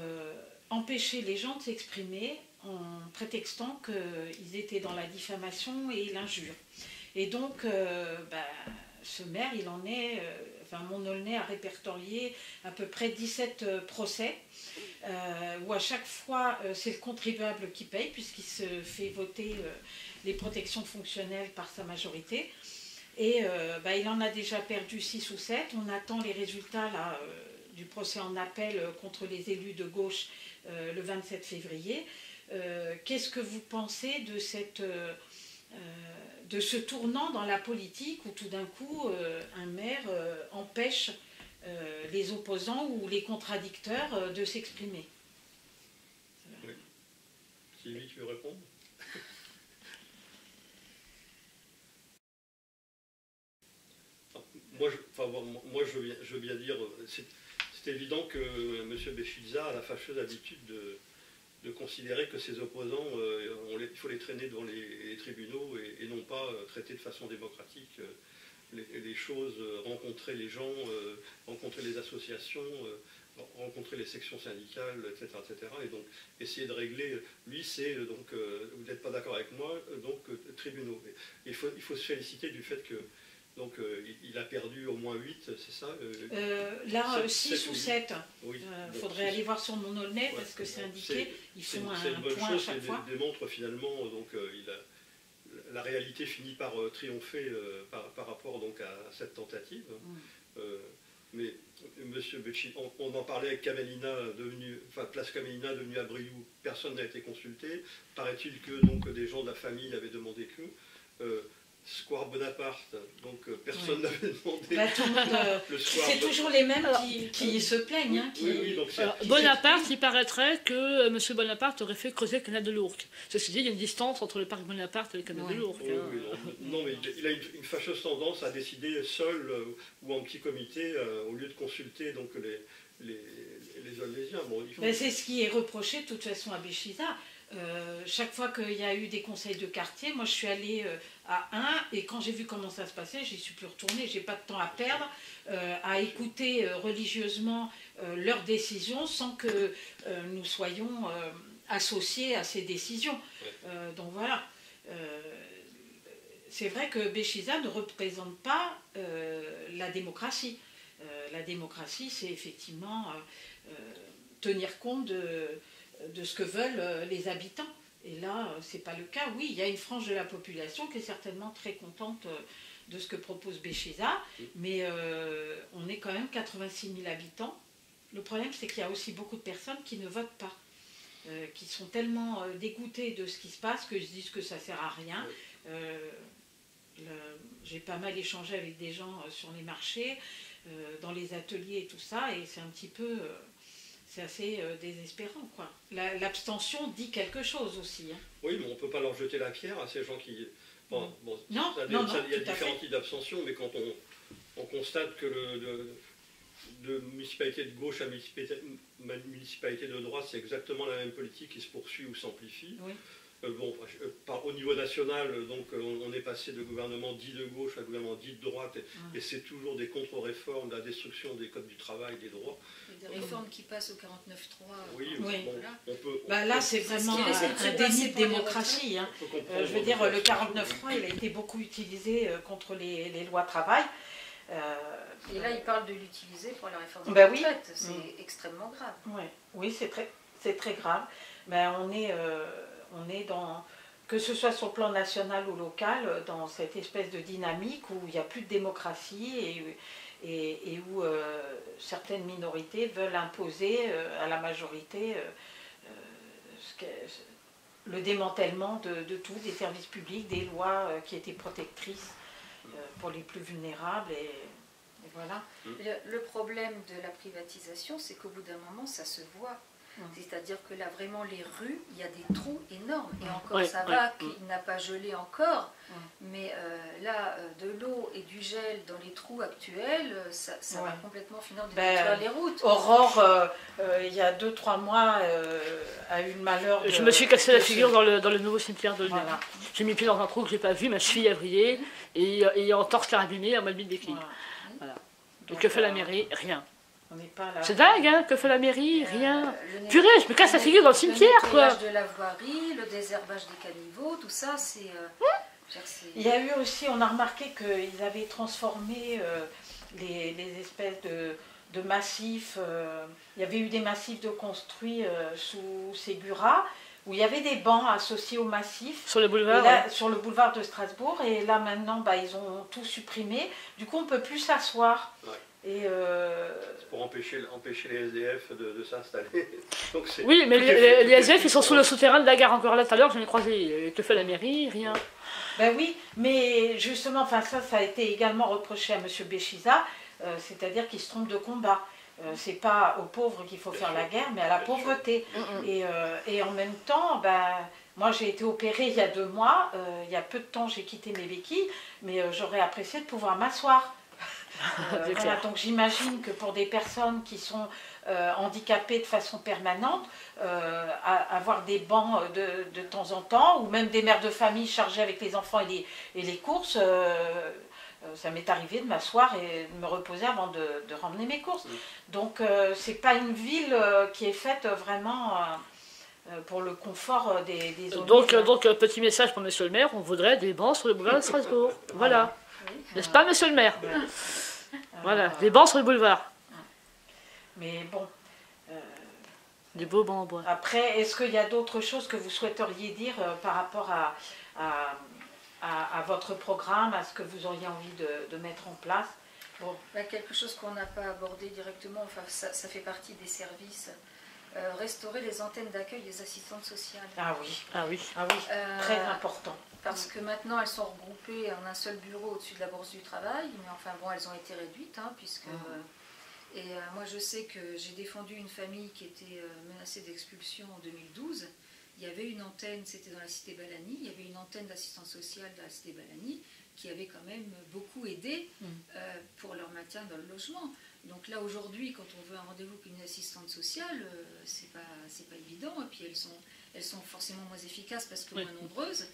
empêcher les gens de s'exprimer en prétextant qu'ils étaient dans la diffamation et l'injure. Et donc, ce maire, il en est, mon Aulnay a répertorié à peu près 17 procès, où à chaque fois, c'est le contribuable qui paye, puisqu'il se fait voter les protections fonctionnelles par sa majorité. Et il en a déjà perdu 6 ou 7. On attend les résultats là, du procès en appel contre les élus de gauche le 27 février. Qu'est-ce que vous pensez de ce tournant dans la politique où tout d'un coup un maire empêche les opposants ou les contradicteurs de s'exprimer? Oui. Sylvie, tu veux répondre? Moi, je veux bien dire, c'est évident que M. Béchiza a la fâcheuse habitude de considérer que ses opposants, il faut les traîner devant les tribunaux et non pas traiter de façon démocratique les choses, rencontrer les gens, rencontrer les associations, rencontrer les sections syndicales, etc., etc. Et donc essayer de régler, lui c'est, donc vous n'êtes pas d'accord avec moi, donc tribunaux. Il faut se féliciter du fait que donc, il a perdu au moins 8, c'est ça là, 6 ou 7. Il faudrait aller voir sur mon Aulnay parce que c'est indiqué. Ils font un point à chaque fois. Ça démontre finalement, donc, la réalité finit par triompher par rapport donc, à cette tentative. Mais M. Béchiza, on en parlait avec Camelina, Place Camelina devenue à Brioude, personne n'a été consulté. Paraît-il que donc, des gens de la famille avaient demandé que. Square Bonaparte, donc personne n'avait demandé. C'est toujours les mêmes qui se plaignent. Hein, Bonaparte, il paraîtrait que M. Bonaparte aurait fait creuser le canal de l'Ourcq. Ceci dit, il y a une distance entre le parc Bonaparte et le canal de l'Ourcq. Non, mais il a une fâcheuse tendance à décider seul ou en petit comité, au lieu de consulter donc, les Aulnaysiens. C'est ce qui est reproché de toute façon à Béchiza. Chaque fois qu'il y a eu des conseils de quartier, moi je suis allée à un et quand j'ai vu comment ça se passait, j'y suis plus retournée, j'ai pas de temps à perdre à écouter religieusement leurs décisions sans que nous soyons associés à ces décisions. Donc voilà, c'est vrai que Béchiza ne représente pas la démocratie. La démocratie, c'est effectivement tenir compte de ce que veulent les habitants. Et là, ce n'est pas le cas. Oui, il y a une frange de la population qui est certainement très contente de ce que propose Béchéza, mais on est quand même 86 000 habitants. Le problème, c'est qu'il y a aussi beaucoup de personnes qui ne votent pas, qui sont tellement dégoûtées de ce qui se passe que se disent que ça ne sert à rien. J'ai pas mal échangé avec des gens sur les marchés, dans les ateliers et tout ça, et c'est un petit peu... c'est assez désespérant, quoi. L'abstention dit quelque chose aussi. Hein. Oui, mais on ne peut pas leur jeter la pierre à ces gens qui... Bon, non, il y a différents types d'abstention, mais quand on constate que de municipalité de gauche à municipalité de droite, c'est exactement la même politique qui se poursuit ou s'amplifie. Oui. Au niveau national, donc, on est passé de gouvernement dit de gauche à gouvernement dit de droite, et c'est toujours des contre-réformes, de la destruction des codes du travail, des droits. Et des réformes qui passent au 49.3. Oui, oui. Bon, là, c'est vraiment un déni de démocratie. Hein. Je veux dire, le 49.3, il a été beaucoup utilisé contre les lois travail. Et là, il parle de l'utiliser pour la réforme des retraites. C'est extrêmement grave. Oui, c'est très grave. On est dans, que ce soit sur le plan national ou local, dans cette espèce de dynamique où il n'y a plus de démocratie et où certaines minorités veulent imposer à la majorité le démantèlement de tout, des services publics, des lois qui étaient protectrices pour les plus vulnérables. Et voilà. Le problème de la privatisation, c'est qu'au bout d'un moment, ça se voit. C'est-à-dire que là, vraiment, les rues, il y a des trous énormes. Et encore, ça va qu'il n'a pas gelé encore. Mais là, de l'eau et du gel dans les trous actuels, ça va complètement finir de détruire les routes. Aurore, il y a 2-3 mois, a eu le malheur de... Je me suis cassé la figure dans le nouveau cimetière de Lyon. J'ai mis pied dans un trou que je n'ai pas vu, ma cheville a brillé, et en torse carabinée, à m'a mis des béquilles. Voilà. Et que fait la mairie? Rien. C'est dingue, hein, que fait la mairie? Rien. Purée, je me casse la figure dans le cimetière, quoi. Le nettoyage de la voirie, le désherbage des caniveaux, tout ça, c'est... Il y a eu aussi, on a remarqué qu'ils avaient transformé les espèces de massifs. Il y avait eu des massifs de construits sous Ségura, où il y avait des bancs associés aux massifs. Sur le boulevard sur le boulevard de Strasbourg. Et là, maintenant, ils ont tout supprimé. Du coup, on ne peut plus s'asseoir. Et c'est pour empêcher les SDF de s'installer. Oui, mais les SDF, ils sont sous le souterrain de la gare. Encore là, tout à l'heure, j'en ai croisé. Que fait la mairie? Rien. Ben oui, mais justement, ça a été également reproché à M. Béchéza, c'est-à-dire qu'il se trompe de combat. C'est pas aux pauvres qu'il faut faire la guerre, mais à la pauvreté. Et en même temps, moi j'ai été opérée il y a 2 mois, il y a peu de temps j'ai quitté mes béquilles, mais j'aurais apprécié de pouvoir m'asseour. Voilà, donc j'imagine que pour des personnes qui sont handicapées de façon permanente, avoir des bancs de temps en temps, ou même des mères de famille chargées avec les enfants et les courses, ça m'est arrivé de m'asseoir et de me reposer avant de ramener mes courses. Donc c'est pas une ville qui est faite vraiment pour le confort des zones. Donc petit message pour monsieur le maire, on voudrait des bancs sur le boulevard de Strasbourg. Voilà. N'est-ce pas, monsieur le maire? Voilà, des bancs sur le boulevard. Mais bon. Des beaux bancs en bois. Après, est-ce qu'il y a d'autres choses que vous souhaiteriez dire par rapport à votre programme, à ce que vous auriez envie de mettre en place? Bon. Quelque chose qu'on n'a pas abordé directement, enfin, ça fait partie des services. Restaurer les antennes d'accueil des assistantes sociales. Ah oui, très important. Parce que maintenant elles sont regroupées en un seul bureau au-dessus de la Bourse du Travail, mais enfin bon, elles ont été réduites, puisque... Et moi je sais que j'ai défendu une famille qui était menacée d'expulsion en 2012. Il y avait une antenne, c'était dans la cité Balani, il y avait une antenne d'assistance sociale dans la cité Balani qui avait quand même beaucoup aidé pour leur maintien dans le logement. Donc là aujourd'hui, quand on veut un rendez-vous avec une assistante sociale, c'est pas évident, et puis elles sont forcément moins efficaces parce que moins nombreuses.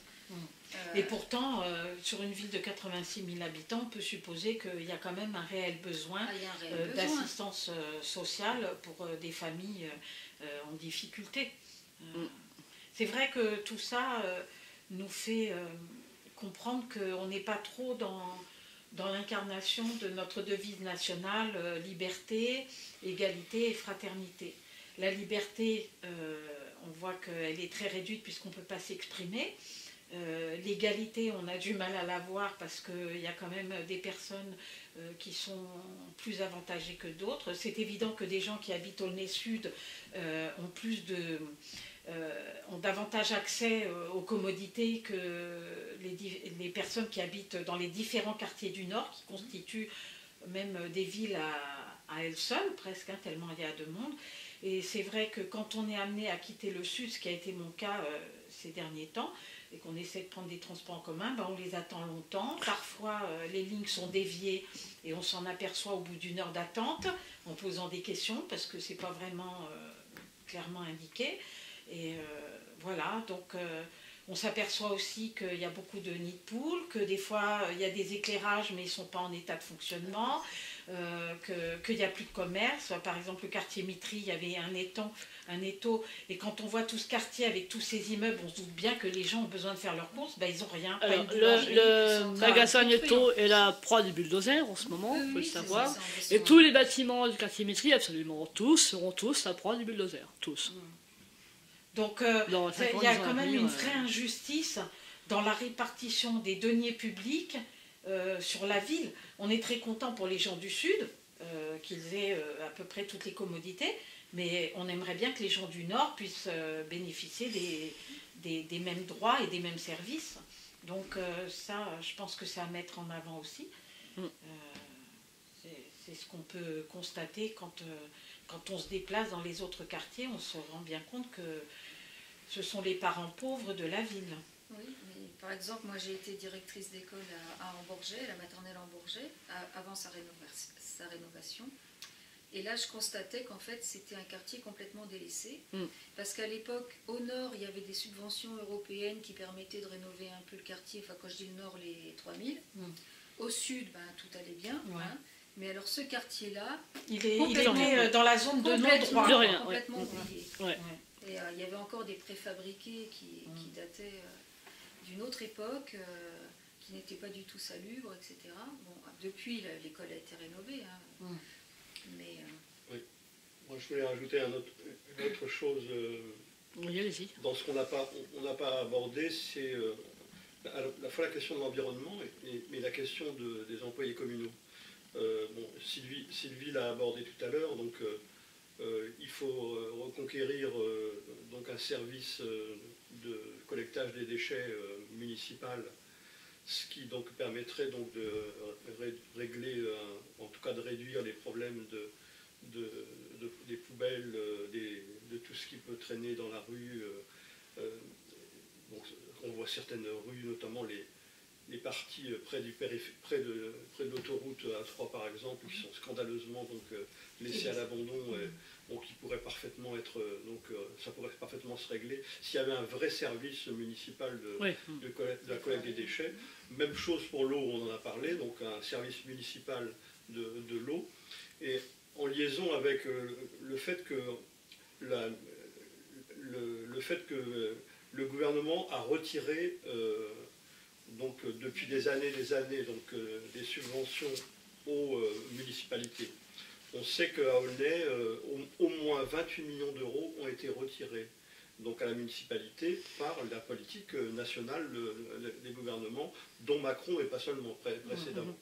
Et pourtant, sur une ville de 86 000 habitants, on peut supposer qu'il y a quand même un réel besoin d'assistance sociale pour des familles en difficulté. C'est vrai que tout ça nous fait comprendre qu'on n'est pas trop dans l'incarnation de notre devise nationale, liberté, égalité et fraternité. La liberté, on voit qu'elle est très réduite puisqu'on ne peut pas s'exprimer. L'égalité, on a du mal à la voir parce qu'il y a quand même des personnes qui sont plus avantagées que d'autres. C'est évident que des gens qui habitent Aulnay Sud ont davantage accès aux commodités que les personnes qui habitent dans les différents quartiers du Nord, qui constituent même des villes à elles seules, presque, hein, tellement il y a de monde. Et c'est vrai que quand on est amené à quitter le Sud, ce qui a été mon cas ces derniers temps, et qu'on essaie de prendre des transports en commun, ben on les attend longtemps. Parfois, les lignes sont déviées et on s'en aperçoit au bout d'une heure d'attente en posant des questions parce que ce n'est pas vraiment clairement indiqué. Et voilà, donc on s'aperçoit aussi qu'il y a beaucoup de nids de poules, que des fois il y a des éclairages mais ils ne sont pas en état de fonctionnement, qu'il n'y a plus de commerce. Par exemple, le quartier Mitry, il y avait un étau, et quand on voit tout ce quartier avec tous ces immeubles, on se doute bien que les gens ont besoin de faire leurs courses, ben, ils n'ont rien. Alors, le magasin Étau est la proie du bulldozer en ce moment, il faut le savoir. Et tous les bâtiments du quartier Mitry, absolument tous, seront tous la proie du bulldozer, tous. Donc il y a quand même une vraie injustice dans la répartition des deniers publics sur la ville. On est très content pour les gens du Sud qu'ils aient à peu près toutes les commodités, mais on aimerait bien que les gens du Nord puissent bénéficier des mêmes droits et des mêmes services. Donc ça, je pense que c'est à mettre en avant aussi. C'est ce qu'on peut constater quand on se déplace dans les autres quartiers, on se rend bien compte que ce sont les parents pauvres de la ville. Oui, mais par exemple, moi j'ai été directrice d'école à Ambourgé, la maternelle Ambourgé, avant sa rénovation. Et là, je constatais qu'en fait, c'était un quartier complètement délaissé. Parce qu'à l'époque, au nord, il y avait des subventions européennes qui permettaient de rénover un peu le quartier. Enfin, quand je dis le nord, les 3000. Au sud, ben, tout allait bien. Ouais. Hein. Mais alors, ce quartier-là, il était dans la zone de non-droit. Complètement oublié. Ouais. Et il y avait encore des préfabriqués qui dataient d'une autre époque, qui n'étaient pas du tout salubres, etc. Bon, depuis, l'école a été rénovée. Hein. Mais, oui. Moi, je voulais rajouter une autre chose dans ce qu'on n'a pas abordé, c'est à la fois la question de l'environnement, mais la question des employés communaux. Sylvie l'a abordé tout à l'heure, donc il faut reconquérir donc un service de collectage des déchets municipal, ce qui donc permettrait donc de régler, en tout cas de réduire les problèmes des poubelles, de tout ce qui peut traîner dans la rue. Donc, on voit certaines rues, notamment les parties près de l'autoroute A3 par exemple, qui sont scandaleusement donc, laissées à l'abandon, donc qui pourraient parfaitement être, ça pourrait parfaitement se régler s'il y avait un vrai service municipal de la collecte des déchets. Même chose pour l'eau, on en a parlé, donc un service municipal de l'eau, et en liaison avec le fait que le gouvernement a retiré donc, depuis des années donc, des subventions aux municipalités. On sait qu'à Aulnay, au moins 28 millions d'euros ont été retirés donc, à la municipalité par la politique nationale des gouvernements, dont Macron et pas seulement précédemment.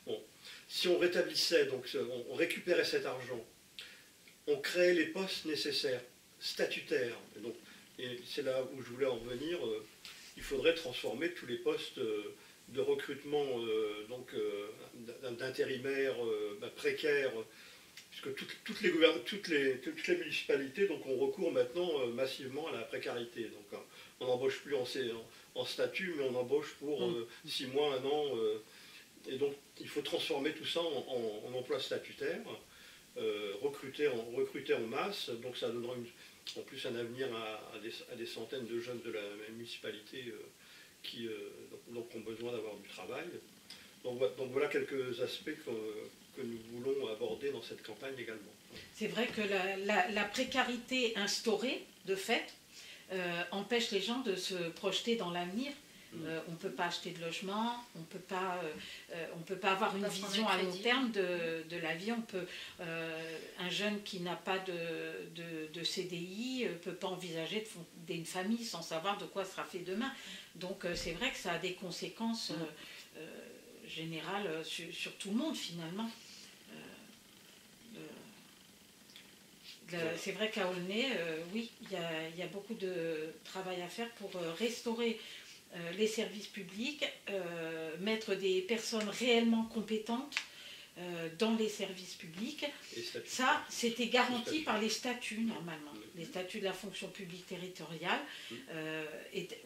Bon. Si on rétablissait, donc, on récupérait cet argent, on créait les postes nécessaires, statutaires, et c'est là où je voulais en venir, il faudrait transformer tous les postes de recrutement d'intérimaires précaires, puisque toutes les municipalités donc, ont recours maintenant massivement à la précarité. Donc, on n'embauche plus en statut, mais on embauche pour 6 mois, 1 an. Et donc, il faut transformer tout ça en emploi statutaire, recruter en masse. Donc, ça donnera en plus un avenir à des centaines de jeunes de la municipalité qui donc ont besoin d'avoir du travail. Donc voilà quelques aspects que nous voulons aborder dans cette campagne également. C'est vrai que la précarité instaurée, de fait, empêche les gens de se projeter dans l'avenir On ne peut pas acheter de logement, on peut pas avoir une vision à long terme de la vie. Un jeune qui n'a pas de CDI ne peut pas envisager de fonder une famille sans savoir de quoi sera fait demain. Donc c'est vrai que ça a des conséquences générales sur tout le monde finalement. C'est vrai qu'à Aulnay, oui, il y a beaucoup de travail à faire pour restaurer les services publics, mettre des personnes réellement compétentes dans les services publics. Ça, c'était garanti par les statuts, normalement. Les statuts de la fonction publique territoriale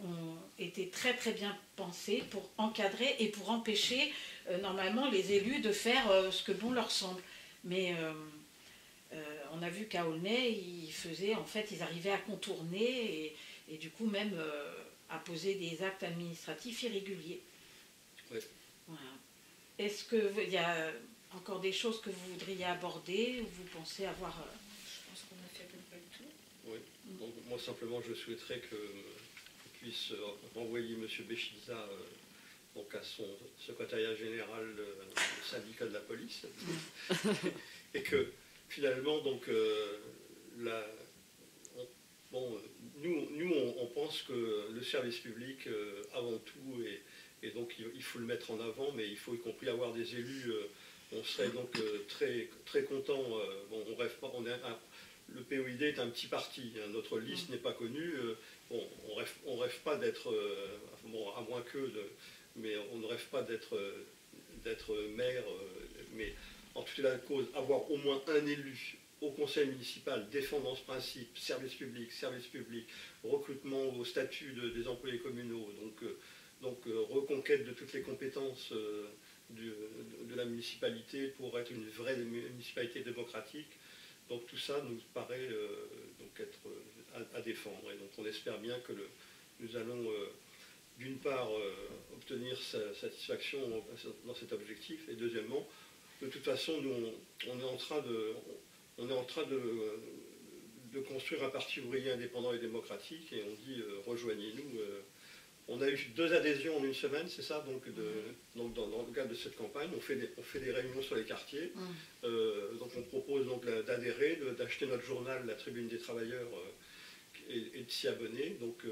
ont été très très bien pensés pour encadrer et pour empêcher normalement les élus de faire ce que bon leur semble. Mais on a vu qu'à Aulnay, ils arrivaient à contourner et du coup même à poser des actes administratifs irréguliers. Oui. Voilà. Est-ce qu'il y a encore des choses que vous voudriez aborder ou vous pensez avoir... Je pense qu'on a fait à peu près le tour. Oui. Donc, moi simplement je souhaiterais qu'on puisse renvoyer M. Béchiza donc à son secrétariat général du syndicat de la police et que finalement donc nous on pense que le service public avant tout et donc il faut le mettre en avant, mais il faut y compris avoir des élus. On serait donc très très content. On rêve pas. Le POID est un petit parti. Hein, notre liste n'est pas connue. On rêve pas d'être à moins mais on ne rêve pas d'être maire. Mais en tout cas, la cause, avoir au moins un élu au conseil municipal défendant ce principe, service public, recrutement au statut des employés communaux, donc reconquête de toutes les compétences de la municipalité pour être une vraie municipalité démocratique. Donc tout ça nous paraît donc être à défendre. Et donc on espère bien que nous allons d'une part obtenir satisfaction dans cet objectif, et deuxièmement, de toute façon, nous on est en train de construire un parti ouvrier indépendant et démocratique, et on dit rejoignez-nous. On a eu 2 adhésions en une semaine, c'est ça, donc dans le cadre de cette campagne, on fait des réunions sur les quartiers. Donc on propose donc d'adhérer, d'acheter notre journal, la Tribune des Travailleurs, et de s'y abonner. Donc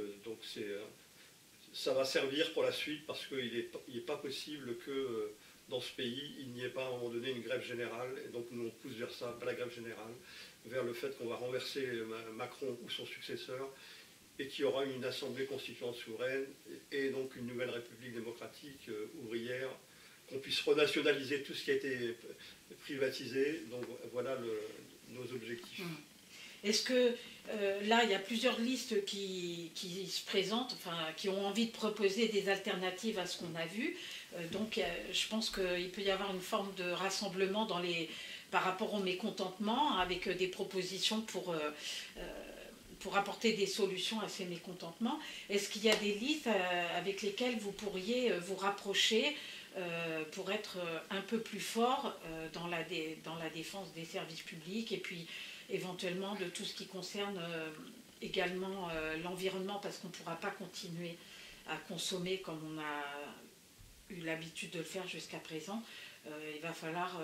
ça va servir pour la suite, parce qu'il n'est pas possible que dans ce pays, il n'y ait pas à un moment donné une grève générale. Et donc nous on pousse vers ça, pas la grève générale, vers le fait qu'on va renverser Macron ou son successeur, et qu'il y aura une assemblée constituante souveraine et donc une nouvelle république démocratique ouvrière, qu'on puisse renationaliser tout ce qui a été privatisé. Donc voilà nos objectifs. Est-ce que là, il y a plusieurs listes qui se présentent, qui ont envie de proposer des alternatives à ce qu'on a vu. Donc je pense qu'il peut y avoir une forme de rassemblement par rapport au mécontentement, avec des propositions pour apporter des solutions à ces mécontentements. Est-ce qu'il y a des listes avec lesquelles vous pourriez vous rapprocher pour être un peu plus fort dans la défense des services publics, et puis éventuellement de tout ce qui concerne également l'environnement, parce qu'on ne pourra pas continuer à consommer comme on a eu l'habitude de le faire jusqu'à présent. Il va falloir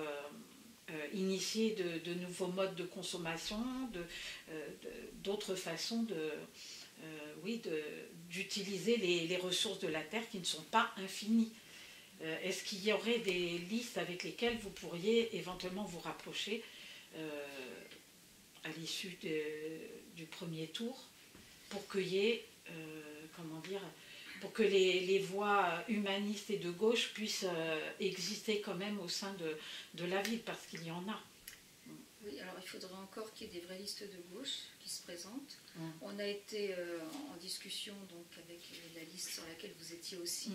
initier de nouveaux modes de consommation, d'autres façons d'utiliser les ressources de la Terre qui ne sont pas infinies. Est-ce qu'il y aurait des listes avec lesquelles vous pourriez éventuellement vous rapprocher à l'issue du premier tour, pour qu'il y ait, pour que les voix humanistes et de gauche puissent exister quand même au sein de la ville, parce qu'il y en a. Oui, alors il faudra encore qu'il y ait des vraies listes de gauche qui se présentent. On a été en discussion donc avec la liste sur laquelle vous étiez aussi.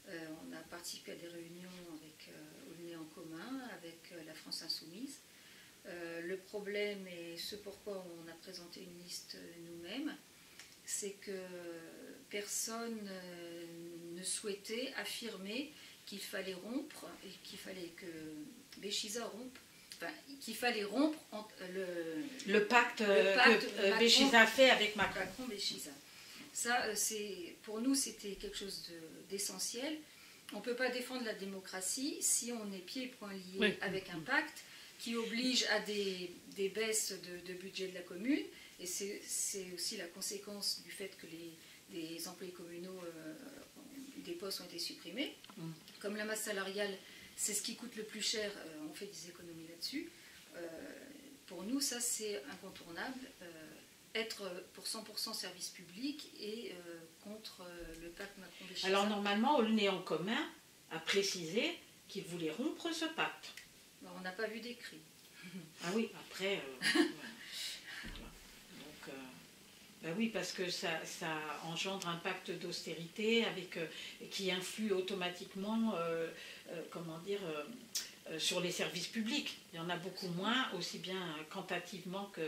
On a participé à des réunions avec Aulnay en commun, avec la France Insoumise. Le problème, et ce pourquoi on a présenté une liste nous-mêmes, c'est que personne ne souhaitait affirmer qu'il fallait rompre, et qu'il fallait que Béchiza rompe, qu'il fallait rompre le pacte que Béchiza a fait avec Macron. Béchiza. Ça, pour nous, c'était quelque chose d'essentiel. On ne peut pas défendre la démocratie si on est pieds et poings liés avec un pacte qui oblige à des baisses de budget de la commune. Et c'est aussi la conséquence du fait que les employés communaux, des postes ont été supprimés. Comme la masse salariale, c'est ce qui coûte le plus cher, on fait des économies là-dessus. Pour nous, ça c'est incontournable. Être pour 100% service public et contre le pacte Macron-Béchiza. Alors normalement, Aulnay en commun a précisé qu'il voulait rompre ce pacte. Bon, on n'a pas vu d'écrit. Ah oui, après... voilà. Donc, ben oui, parce que ça engendre un pacte d'austérité qui influe automatiquement, comment dire, sur les services publics. Il y en a beaucoup moins, aussi bien quantitativement que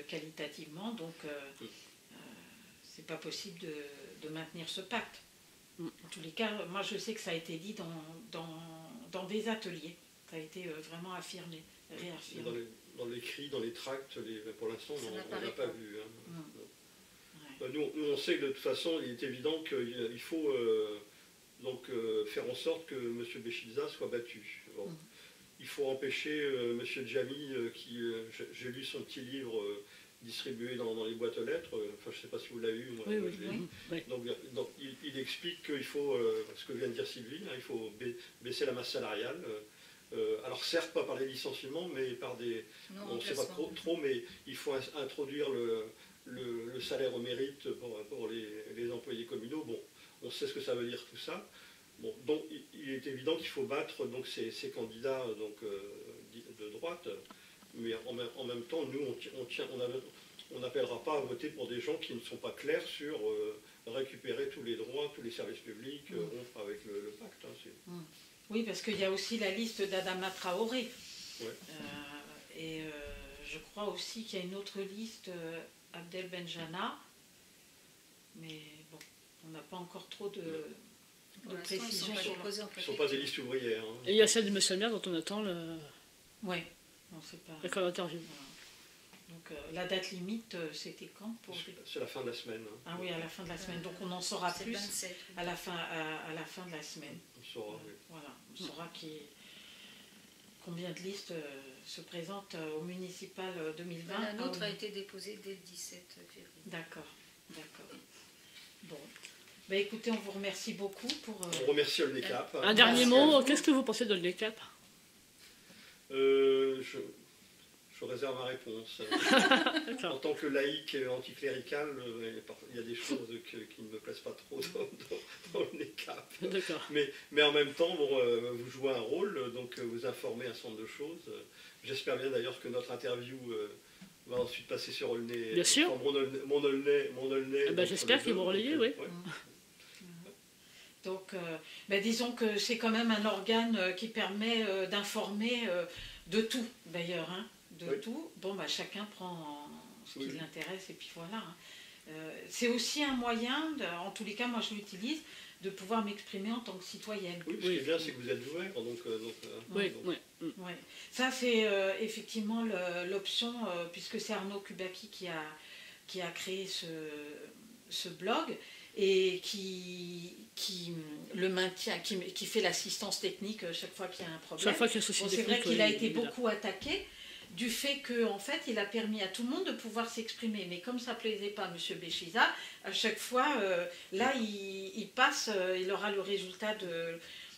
qualitativement, donc c'est pas possible de maintenir ce pacte. En tous les cas, moi je sais que ça a été dit dans des ateliers, ça a été vraiment affirmé, réaffirmé. Dans l'écrit, dans les tracts, pour l'instant, on n'a pas vu. Hein. Ouais. Nous, on sait que de toute façon, il est évident qu'il faut donc, faire en sorte que M. Béchiza soit battu. Bon. Il faut empêcher M. Djami, j'ai lu son petit livre distribué dans les boîtes aux lettres, enfin je ne sais pas si vous l'avez eu, moi, je l'ai lu. Oui. Donc il explique qu'il faut, ce que vient de dire Sylvie, hein, il faut baisser la masse salariale. Alors certes pas par les licenciements, mais par des... on ne sait pas trop, mais il faut introduire le salaire au mérite pour les employés communaux. Bon, on sait ce que ça veut dire tout ça. Bon, donc il est évident qu'il faut battre donc, ces candidats donc, de droite, mais en même temps, nous, on n'appellera pas à voter pour des gens qui ne sont pas clairs sur récupérer tous les droits, tous les services publics, rompre avec le pacte. Hein, oui, parce qu'il y a aussi la liste d'Adama Traoré. Ouais. Et je crois aussi qu'il y a une autre liste, Abdel Benjana, mais bon, on n'a pas encore trop de précision sur le... Ce ne sont pas des listes ouvrières. Hein. Et il y a celle de M. le maire dont on attend le... Oui, on ne sait pas. L'accord d'interview. Donc la date limite, c'était quand pour... C'est la fin de la semaine. Hein. Ah oui, à la fin de la semaine. Donc on en saura plus 27, à la fin de la semaine. On saura, oui. Voilà, on saura combien de listes se présentent au municipal 2020. La nôtre a été déposée dès le 17 février. D'accord. Bon. Ben, écoutez, on vous remercie beaucoup pour... On remercie Olnecap. Un dernier mot, qu'est-ce que vous pensez d'Olnecap? Je réserve ma réponse. En tant que laïc anticlérical, il y a des choses qui ne me plaisent pas trop dans Olnecap. Mais en même temps, bon, vous jouez un rôle, donc vous informez un certain nombre de choses. J'espère bien d'ailleurs que notre interview va ensuite passer sur Aulnay. Bien sûr. Mon Aulnay. Ben, j'espère qu'ils vont relayer, oui. Ouais. Donc, disons que c'est quand même un organe qui permet d'informer de tout, d'ailleurs, hein, tout. Bon, chacun prend ce qui l'intéresse et puis voilà. Hein. C'est aussi un moyen, en tous les cas, moi je l'utilise, de pouvoir m'exprimer en tant que citoyenne. Oui, ce qui est bien, c'est que vous êtes ouvert. Oui. Ça, c'est effectivement l'option, puisque c'est Arnaud Kubaki qui a créé ce blog, et qui le maintient, qui fait l'assistance technique chaque fois qu'il y a un problème. Chaque fois qu'il y a un souci technique, c'est vrai qu'il a été beaucoup attaqué du fait qu'en fait, il a permis à tout le monde de pouvoir s'exprimer. Mais comme ça ne plaisait pas à M. Béchiza, à chaque fois, là, il passe, il aura le résultat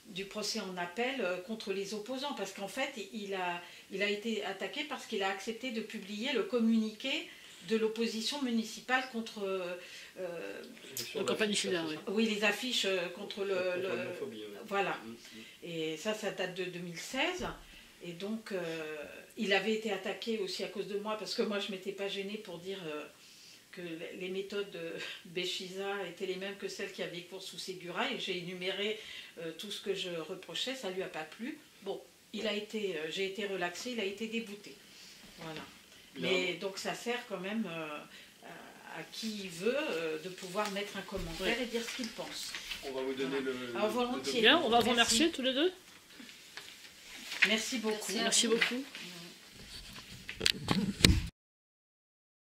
du procès en appel contre les opposants. Parce qu'en fait, il a été attaqué parce qu'il a accepté de publier le communiqué de l'opposition municipale contre... la campagne FIDA, oui. Oui, les affiches contre l'homophobie. Voilà. Et ça date de 2016. Et donc, il avait été attaqué aussi à cause de moi, parce que moi, je ne m'étais pas gênée pour dire que les méthodes de Béchiza étaient les mêmes que celles qui avaient cours sous Ségura, et j'ai énuméré tout ce que je reprochais, ça ne lui a pas plu. Bon, j'ai été relaxée, il a été débouté. Voilà. Mais donc ça sert quand même à qui veut de pouvoir mettre un commentaire et dire ce qu'il pense. On va vous donner Alors, volontiers. Bien, on va vous remercier tous les deux. Merci beaucoup. Merci beaucoup.